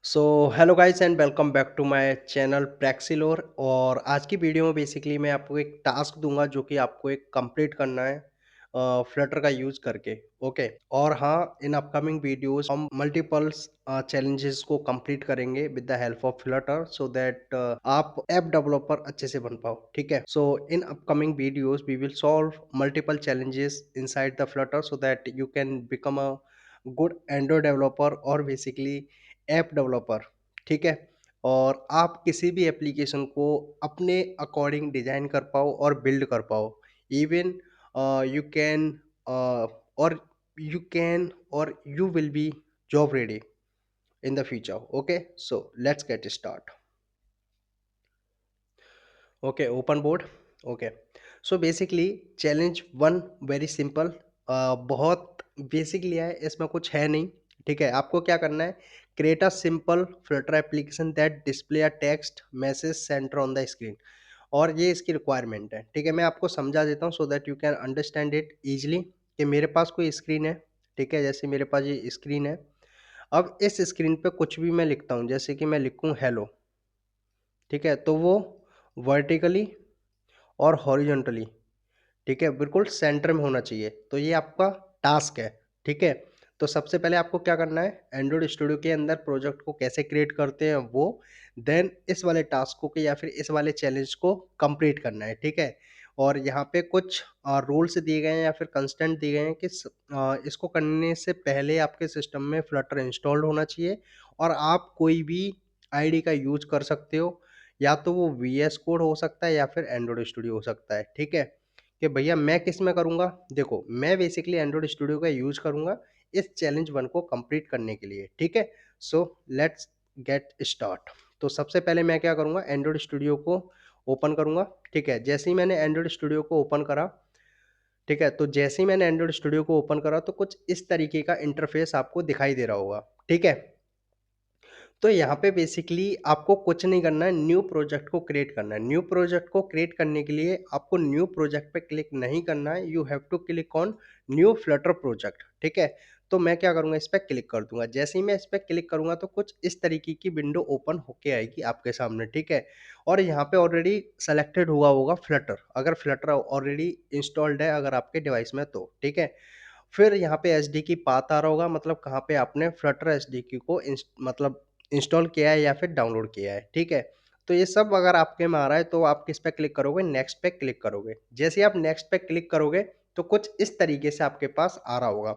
So hello guys and welcome back to my channel Praxilore. और आज की video में बेसिकली मैं आपको एक टास्क दूंगा जो कि आपको एक कंप्लीट करना है फ्लटर का यूज करके। ओके। और हाँ, इन अपकमिंग वीडियोस हम मल्टीपल्स चैलेंजेस को कंप्लीट करेंगे with the help of Flutter so that आप ऐप डेवलपर अच्छे से बन पाओ। ठीक है। So in upcoming videos we will solve multiple challenges inside the flutter so that you can become a good android developer और basically app developer. ठीक है। और आप किसी भी एप्लीकेशन को अपने अकॉर्डिंग डिजाइन कर पाओ और बिल्ड कर पाओ। इवन यू कैन और यू कैन और you will be job ready in the future. Okay, so let's get start. Okay, open board. Okay, so basically challenge one very simple. बहुत basic लिया है, इसमें कुछ है नहीं। ठीक है। आपको क्या करना है, create a simple Flutter application that display a text message centre on the screen. और ये इसकी रिक्वायरमेंट है। ठीक है, मैं आपको समझा देता हूँ so that you can understand it easily. कि मेरे पास कोई स्क्रीन है। ठीक है, जैसे मेरे पास ये स्क्रीन है। अब इस स्क्रीन पे कुछ भी मैं लिखता हूँ, जैसे कि मैं लिखूँ हेलो। ठीक है, तो वो वर्टिकली और हॉरिजॉन्टली, ठीक है, बिल्कुल सेंटर में होना चाहिए। तो ये आपका टास्क है। ठीक है। तो सबसे पहले आपको क्या करना है, एंड्रॉइड स्टूडियो के अंदर प्रोजेक्ट को कैसे क्रिएट करते हैं वो, देन इस वाले टास्क को या फिर इस वाले चैलेंज को कंप्लीट करना है। ठीक है। और यहाँ पे कुछ रूल्स दिए गए हैं या फिर कंस्टेंट दिए गए हैं कि इसको करने से पहले आपके सिस्टम में फ्लटर इंस्टॉल्ड होना चाहिए। और आप कोई भी आईडी का यूज कर सकते हो, या तो वो वीएस कोड हो सकता है या फिर एंड्रॉइड स्टूडियो हो सकता है। ठीक है। कि भैया मैं किस में करूँगा, देखो मैं बेसिकली एंड्रॉइड स्टूडियो का यूज़ करूँगा इस चैलेंज वन को कंप्लीट करने के लिए। ठीक है। So let's get start. तो सबसे पहले मैं क्या करूँगा, एंड्रॉइड स्टूडियो को ओपन करूँगा। ठीक है, जैसे ही मैंने एंड्रॉइड स्टूडियो को ओपन करा, ठीक है, तो जैसे ही मैंने एंड्रॉइड स्टूडियो को ओपन करा तो कुछ इस तरीके का इंटरफेस आपको दिखाई दे रहा होगा। ठीक है। तो यहाँ पे बेसिकली आपको कुछ नहीं करना है, न्यू प्रोजेक्ट को क्रिएट करना है। न्यू प्रोजेक्ट को क्रिएट करने के लिए आपको न्यू प्रोजेक्ट पे क्लिक नहीं करना है, you have to click on new Flutter project. ठीक है। तो मैं क्या करूँगा, इस पर क्लिक कर दूंगा। जैसे ही मैं इस पर क्लिक करूँगा तो कुछ इस तरीके की विंडो ओपन होके आएगी आपके सामने। ठीक है। और यहाँ पे ऑलरेडी सेलेक्टेड हुआ होगा फ्लटर, अगर फ्लटर ऑलरेडी इंस्टॉल्ड है अगर आपके डिवाइस में तो। ठीक है। फिर यहाँ पे एच डी की पाथ आ रहा होगा, मतलब कहाँ पे आपने फ्लटर एच डी की को मतलब इंस्टॉल किया है या फिर डाउनलोड किया है। ठीक है। तो ये सब अगर आपके में आ रहा है तो आप किस पे क्लिक करोगे, नेक्स्ट पे क्लिक करोगे। जैसे ही आप नेक्स्ट पे क्लिक करोगे तो कुछ इस तरीके से आपके पास आ रहा होगा,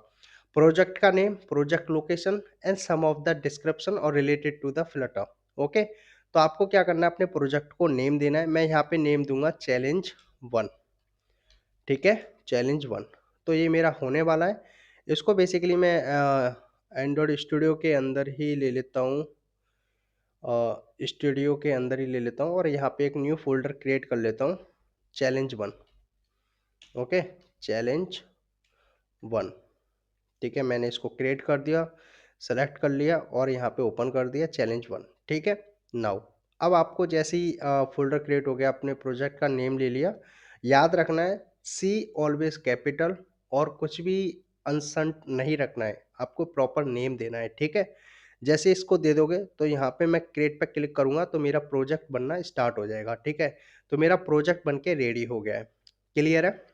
प्रोजेक्ट का name, project location and some of the description और related to the Flutter. Okay. तो आपको क्या करना है, अपने प्रोजेक्ट को नेम देना है। मैं यहाँ पे नेम दूंगा चैलेंज वन। ठीक है, चैलेंज वन। तो ये मेरा होने वाला है। इसको बेसिकली मैं एंड्रॉयड स्टूडियो के अंदर ही ले लेता हूँ, स्टूडियो के अंदर ही ले लेता हूँ और यहाँ पे एक न्यू फोल्डर क्रिएट कर लेता हूँ, challenge one. Okay, challenge one. ठीक है, मैंने इसको क्रिएट कर दिया, सेलेक्ट कर लिया और यहाँ पे ओपन कर दिया चैलेंज वन। ठीक है। नाउ अब आपको जैसे ही फोल्डर क्रिएट हो गया, अपने प्रोजेक्ट का नेम ले लिया, याद रखना है सी ऑलवेज कैपिटल, और कुछ भी अनसंट नहीं रखना है, आपको प्रॉपर नेम देना है। ठीक है। जैसे इसको दे दोगे तो यहाँ पे मैं क्रिएट पे क्लिक करूँगा तो मेरा प्रोजेक्ट बनना स्टार्ट हो जाएगा। ठीक है। तो मेरा प्रोजेक्ट बन के रेडी हो गया है। क्लियर है।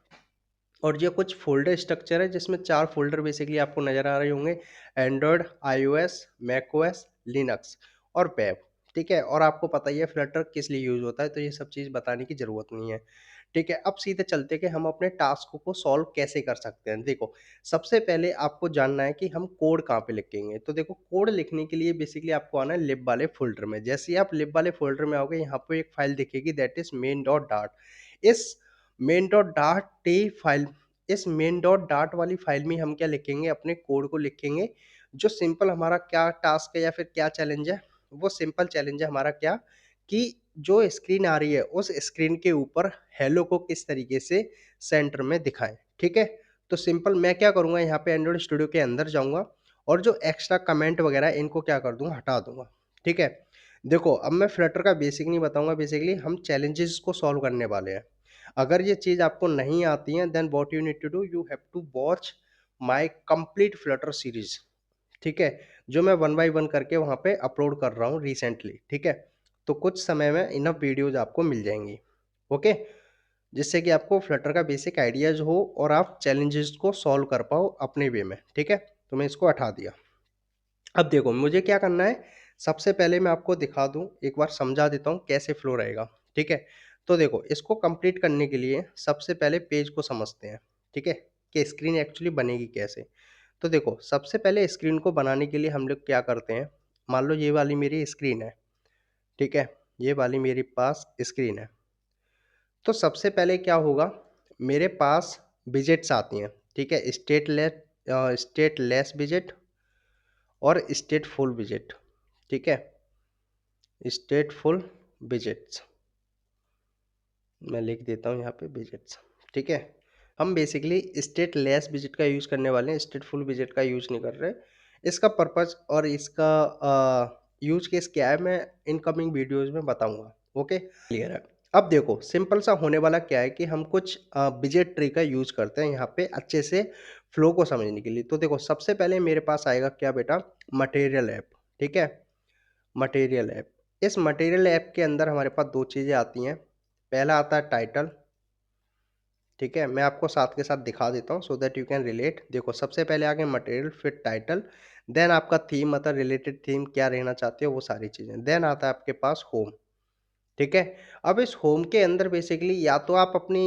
और ये कुछ फ़ोल्डर स्ट्रक्चर है जिसमें 4 फ़ोल्डर बेसिकली आपको नज़र आ रहे होंगे, एंड्रॉयड, आईओएस, मैकओएस, लिनक्स और वेब। ठीक है। और आपको पता ही है फ्लटर किस लिए यूज़ होता है, तो ये सब चीज़ बताने की ज़रूरत नहीं है। ठीक है। अब सीधे चलते कि हम अपने टास्क को सॉल्व कैसे कर सकते हैं। देखो, सबसे पहले आपको जानना है कि हम कोड कहाँ पे लिखेंगे। तो देखो, कोड लिखने के लिए बेसिकली आपको आना है लिब वाले फ़ोल्डर में। जैसे ही आप लिब वाले फ़ोल्डर में आओगे, यहाँ पे एक फ़ाइल दिखेगी, दैट इज़ मेन डॉट डाट। इस मेन डॉट डाट टी फाइल इस मेन डॉट डाट वाली फाइल में हम क्या लिखेंगे, अपने कोड को लिखेंगे। जो सिंपल हमारा क्या टास्क है या फिर क्या चैलेंज है, वो सिंपल चैलेंज है हमारा क्या, कि जो स्क्रीन आ रही है उस स्क्रीन के ऊपर हेलो को किस तरीके से सेंटर में दिखाएं। ठीक है। तो सिंपल मैं क्या करूंगा, यहाँ पे एंड्रॉइड स्टूडियो के अंदर जाऊंगा और जो एक्स्ट्रा कमेंट वगैरह है, इनको क्या कर दूंगा, हटा दूंगा। ठीक है। देखो, अब मैं फ्लटर का बेसिक नहीं बताऊंगा, बेसिकली हम चैलेंजेस को सॉल्व करने वाले हैं। अगर ये चीज़ आपको नहीं आती है, then what you need to do, you have to watch my complete Flutter series. ठीक है, जो मैं वन बाय वन करके वहाँ पे अपलोड कर रहा हूँ रिसेंटली, ठीक है। तो कुछ समय में इनफ वीडियोज़ आपको मिल जाएँगी, ओके? जिससे कि आपको फ्लटर का बेसिक आइडियाज़ हो और आप चैलेंजेस को सॉल्व कर पाओ अपने वे में, ठीक है? तो मैं इसको हटा दिया। अब देखो मुझे क्या करना है, सबसे पहले मैं आपको दिखा दूँ, एक बार समझा देता हूँ कैसे फ्लो रहेगा, ठीक है? तो देखो इसको कंप्लीट करने के लिए सबसे पहले पेज को समझते हैं, ठीक है? कि स्क्रीन एक्चुअली बनेगी कैसे? तो देखो सबसे पहले स्क्रीन को बनाने के लिए हम लोग क्या करते हैं, मान लो ये वाली मेरी स्क्रीन है, ठीक है? ये वाली मेरे पास स्क्रीन है। तो सबसे पहले क्या होगा, मेरे पास विजेट्स आती हैं, ठीक है? स्टेटलेस विजेट और स्टेटफुल विजेट, ठीक है? स्टेटफुल विजेट्स मैं लिख देता हूँ यहाँ पे विजेट्स, ठीक है? हम बेसिकली स्टेटलेस विजेट का यूज़ करने वाले हैं, स्टेटफुल विजेट का यूज़ नहीं कर रहे। इसका पर्पज़ और इसका यूज़ केस क्या है मैं इनकमिंग वीडियोज़ में बताऊँगा, ओके? क्लियर है। अब देखो सिंपल सा होने वाला क्या है कि हम कुछ विजेट ट्री का यूज़ करते हैं यहाँ पे अच्छे से फ्लो को समझने के लिए। तो देखो सबसे पहले मेरे पास आएगा क्या बेटा, मटेरियल ऐप, ठीक है? Material app. इस मटेरियल ऐप के अंदर हमारे पास 2 चीज़ें आती हैं। पहला आता है टाइटल, ठीक है? मैं आपको साथ के साथ दिखा देता हूँ so that you can relate. देखो सबसे पहले आ गए मटेरियल, फिर टाइटल, देन आपका थीम मतलब रिलेटेड थीम क्या रहना चाहते हो वो सारी चीज़ें। देन आता है आपके पास होम, ठीक है? अब इस होम के अंदर बेसिकली या तो आप अपनी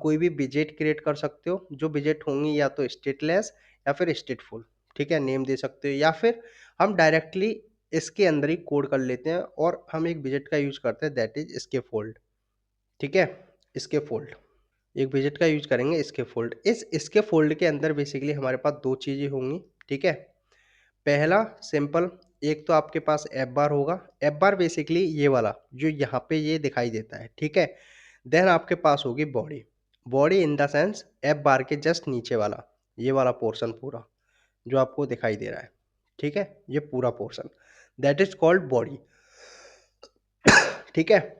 कोई भी विजेट क्रिएट कर सकते हो, जो विजेट होंगी या तो स्टेटलेस या फिर स्टेटफुल, ठीक है? नेम दे सकते हो या फिर हम डायरेक्टली इसके अंदर ही कोड कर लेते हैं और हम एक विजेट का यूज़ करते हैं दैट इज़ स्कैफोल्ड, ठीक है? स्कैफोल्ड। एक विजेट का यूज़ करेंगे स्कैफोल्ड। इस स्कैफोल्ड के अंदर बेसिकली हमारे पास 2 चीज़ें होंगी, ठीक है? पहला सिंपल, एक तो आपके पास ऐप बार होगा, ऐप बार बेसिकली ये वाला जो यहाँ पे ये दिखाई देता है, ठीक है? देन आपके पास होगी body, body in the sense app bar के जस्ट नीचे वाला, ये वाला पोर्शन पूरा जो आपको दिखाई दे रहा है, ठीक है? ये पूरा portion that is called body, ठीक है?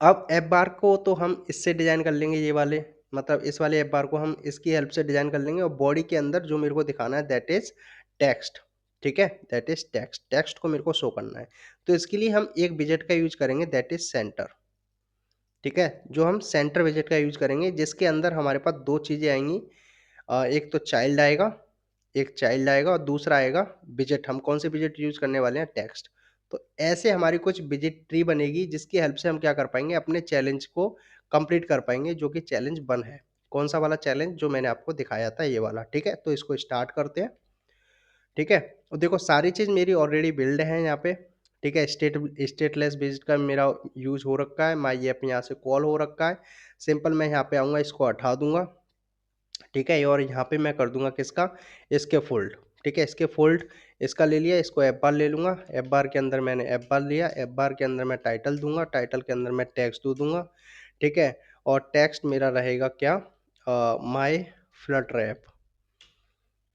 अब ऐप बार को तो हम इससे डिज़ाइन कर लेंगे, ये वाले मतलब इस वाले ऐप बार को हम इसकी हेल्प से डिज़ाइन कर लेंगे और बॉडी के अंदर जो मेरे को दिखाना है दैट इज़ टेक्स्ट, ठीक है? दैट इज़ टेक्स्ट, टेक्स्ट को मेरे को शो करना है। तो इसके लिए हम एक विजेट का यूज़ करेंगे दैट इज़ सेंटर, ठीक है? जो हम सेंटर विजेट का यूज़ करेंगे जिसके अंदर हमारे पास 2 चीज़ें आएँगी, एक तो चाइल्ड आएगा, एक चाइल्ड आएगा और दूसरा आएगा विजेट। हम कौन से विजेट यूज़ करने वाले हैं, टेक्स्ट। तो ऐसे हमारी कुछ विजेट ट्री बनेगी जिसकी हेल्प से हम क्या कर पाएँगे, अपने चैलेंज को कंप्लीट कर पाएँगे जो कि चैलेंज 1 है। कौन-सा वाला चैलेंज जो मैंने आपको दिखाया था ये वाला, ठीक है? तो इसको स्टार्ट करते हैं, ठीक है? और देखो सारी चीज़ मेरी ऑलरेडी बिल्ड है यहाँ पे, ठीक है? स्टेटलेस विजेट का मेरा यूज़ हो रखा है, माय ऐप यहाँ से कॉल हो रखा है। सिंपल मैं यहाँ पे आऊँगा, इसको हटा दूँगा, ठीक है? और यहाँ पे मैं कर दूँगा किसका, इसके फ़ोल्ड, ठीक है? इसके फ़ोल्ड इसका ले लिया, इसको ऐप बार ले लूँगा, ऐप बार के अंदर मैंने ऐप बार लिया, ऐप बार के अंदर मैं टाइटल दूँगा, टाइटल के अंदर मैं टेक्स्ट दूँगा, ठीक है? और टेक्स्ट मेरा रहेगा क्या, my Flutter app,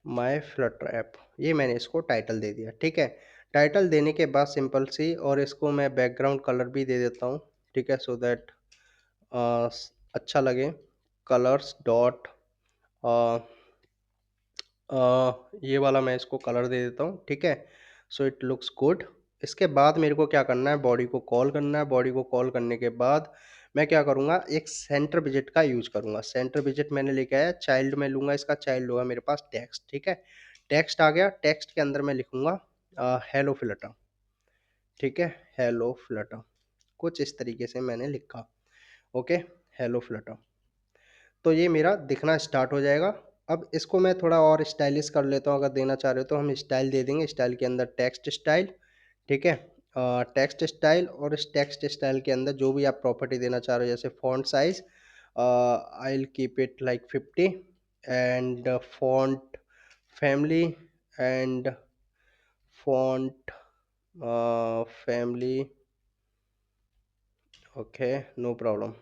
my Flutter app, ये मैंने इसको टाइटल दे दिया, ठीक है? टाइटल देने के बाद सिंपल सी और इसको मैं बैकग्राउंड कलर भी दे देता हूँ, ठीक है? सो दैट अच्छा लगे, कलर्स डॉट अ ये वाला मैं इसको कलर दे देता हूँ, ठीक है? So it looks good. इसके बाद मेरे को क्या करना है, बॉडी को कॉल करना है, बॉडी को कॉल करने के बाद मैं क्या करूँगा, एक सेंटर विजेट का यूज़ करूँगा। सेंटर विजेट मैंने लेके आया, चाइल्ड में लूँगा, इसका चाइल्ड होगा मेरे पास टेक्स्ट, ठीक है? टेक्स्ट आ गया, टेक्स्ट के अंदर मैं लिखूँगा हेलो फ्लटर, ठीक है? हेलो फ्लटर, कुछ इस तरीके से मैंने लिखा, ओके? Hello Flutter. तो ये मेरा दिखना स्टार्ट हो जाएगा। अब इसको मैं थोड़ा और स्टाइलिश कर लेता हूँ, अगर देना चाह रहे हो तो हम स्टाइल दे देंगे, स्टाइल के अंदर टेक्स्ट स्टाइल, ठीक है? टेक्स्ट स्टाइल और इस टेक्स्ट स्टाइल के अंदर जो भी आप प्रॉपर्टी देना चाह रहे हो जैसे font size I will keep it like 50 and font family and font family, okay, no problem.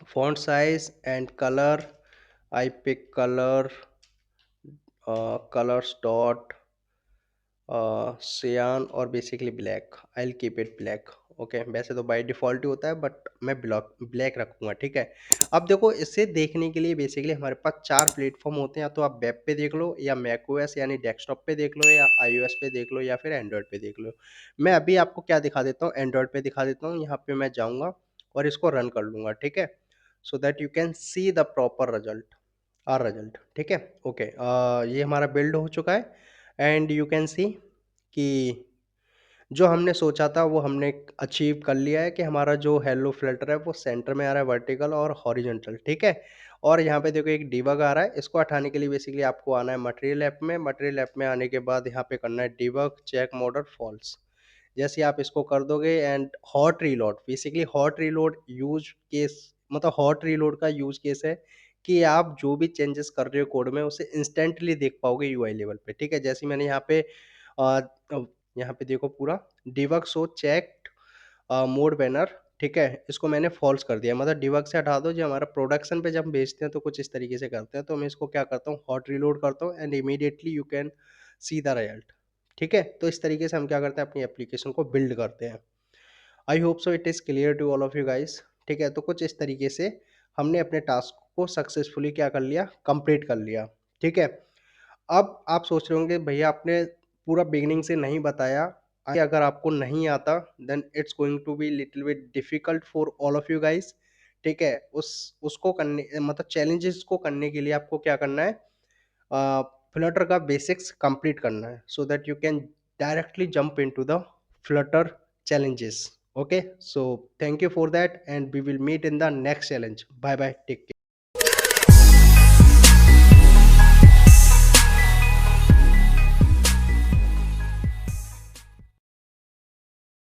Font size and colour, I pick colour colors dot cyan और basically black, I'll keep it black, okay, वैसे तो by default ही होता है but मैं block black रखूँगा, ठीक है। अब देखो इसे देखने के लिए बेसिकली हमारे पास 4 प्लेटफ़ॉर्म होते हैं, या तो आप वेब पे देख लो या मैकओएस यानी डेस्कटॉप पे देख लो या आईओएस पे देख लो या फिर एंड्रॉयड पे देख लो। मैं अभी आपको क्या दिखा देता हूँ, एंड्रॉयड पे दिखा देता हूँ, यहाँ पे मैं जाऊँगा और इसको रन कर लूँगा, ठीक है। So that you can see the proper result, result, ठीक है। ओके, ये हमारा बिल्ड हो चुका है एंड यू कैन सी कि जो हमने सोचा था वो हमने अचीव कर लिया है कि हमारा जो हेलो फ़िल्टर है वो सेंटर में आ रहा है वर्टिकल और हॉरिजॉन्टल, ठीक है? और यहाँ पे देखो एक डिबग आ रहा है, इसको हटाने के लिए बेसिकली आपको आना है मटेरियल ऐप में, मटेरियल ऐप में आने के बाद यहाँ पे करना है डिबग चेक मोड और फॉल्स। जैसे ही आप इसको कर दोगे and hot reload, basically hot reload use case, मतलब हॉट रीलोड का यूज़ केस है कि आप जो भी चेंजेस कर रहे हो कोड में उसे इंस्टेंटली देख पाओगे यूआई लेवल पे, ठीक है? जैसे ही मैंने यहाँ पे अ, यहाँ पे देखो पूरा debug show checked mode banner, ठीक है? इसको मैंने फॉल्स कर दिया, मतलब डिबग से हटा दो, जो हमारा प्रोडक्शन पे जब हम भेजते हैं तो कुछ इस तरीके से करते हैं, तो मैं इसको क्या करता हूँ हॉट रीलोड करता हूँ and immediately you can see the result, ठीक है? तो इस तरीके से हम क्या करते हैं अपनी एप्लीकेशन को बिल्ड करते हैं। I hope so it is clear to all of you guys, ठीक है? तो कुछ इस तरीके से हमने अपने टास्क को सक्सेसफुली क्या कर लिया, कंप्लीट कर लिया, ठीक है? अब आप सोच रहे होंगे भैया आपने पूरा बिगिनिंग से नहीं बताया, आगे अगर आपको नहीं आता then it's going to be little bit difficult for all of you guys, ठीक है? उस उसको करने मतलब चैलेंजेस को करने के लिए आपको क्या करना है, फ्लटर का बेसिक्स कंप्लीट करना है so that you can directly jump into the Flutter challenges, okay? So thank you for that and we will meet in the next challenge. Bye bye, take care.